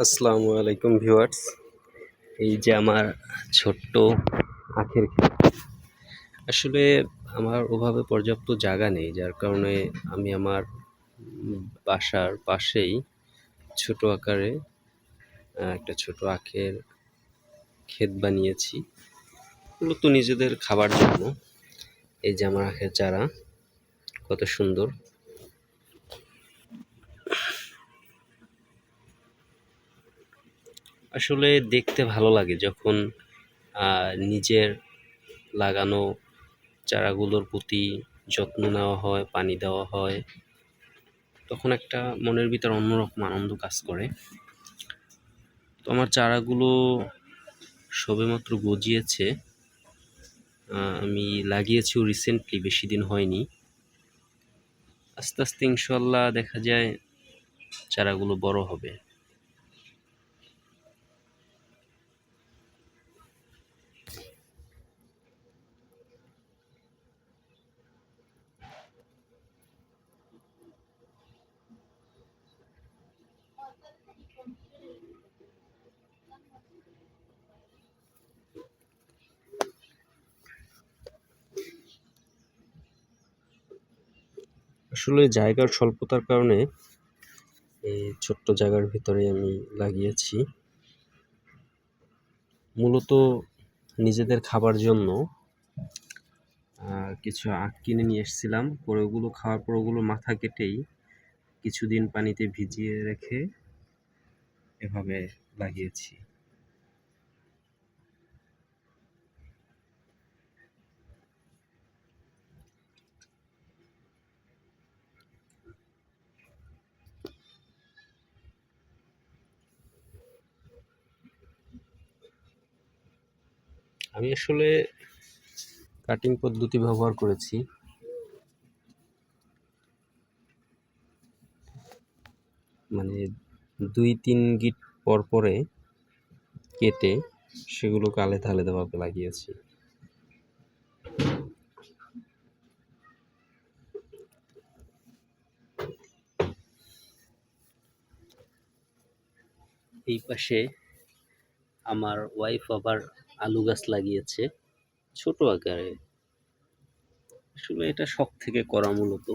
আসসালামু আলাইকুম ভিউয়ার্স। এই যে আমার ছোট্ট আখের ক্ষেত। আসলে আমার ওভাবে পর্যাপ্ত জায়গা নেই, যার কারণে আমি আমার বাসার পাশেই ছোট আকারে একটা ছোট আখের ক্ষেত বানিয়েছি, মূলত নিজেদের খাবার জন্য। এই যে আমার আখের চারা, কত সুন্দর। আসলে দেখতে ভালো লাগে যখন নিজের লাগানো চারাগুলোর প্রতি যত্ন নেওয়া হয়, পানি দেওয়া হয়, তখন একটা মনের ভিতর অন্যরকম আনন্দ কাজ করে। তো আমার চারাগুলো সবেমাত্র গজিয়েছে। আমি লাগিয়েছিও রিসেন্টলি, বেশি দিন হয়নি। আস্তে আস্তে ইনশাল্লাহ দেখা যায় চারাগুলো বড় হবে। আসলে জায়গার স্বল্পতার কারণে এই ছোট্ট জায়গার ভিতরে আমি লাগিয়েছি, মূলত নিজেদের খাবার জন্য। কিছু আখ কিনে নিয়ে এসেছিলাম, পরে ওগুলো খাওয়ার পর ওগুলো মাথা কেটেই কিছুদিন পানিতে ভিজিয়ে রেখে এভাবে লাগিয়েছি। আমি আসলে কাটিং পদ্ধতি ব্যবহার করেছি, মানে 2-3 গিট পর পরে কেটে সেগুলোকে আলাদা আলাদাভাবে লাগিয়েছি। এই পাশে আমার ওয়াইফ আবার আলু গাছ লাগিয়েছে ছোট আকারে। আসলে এটা শখ থেকে করা মূলত।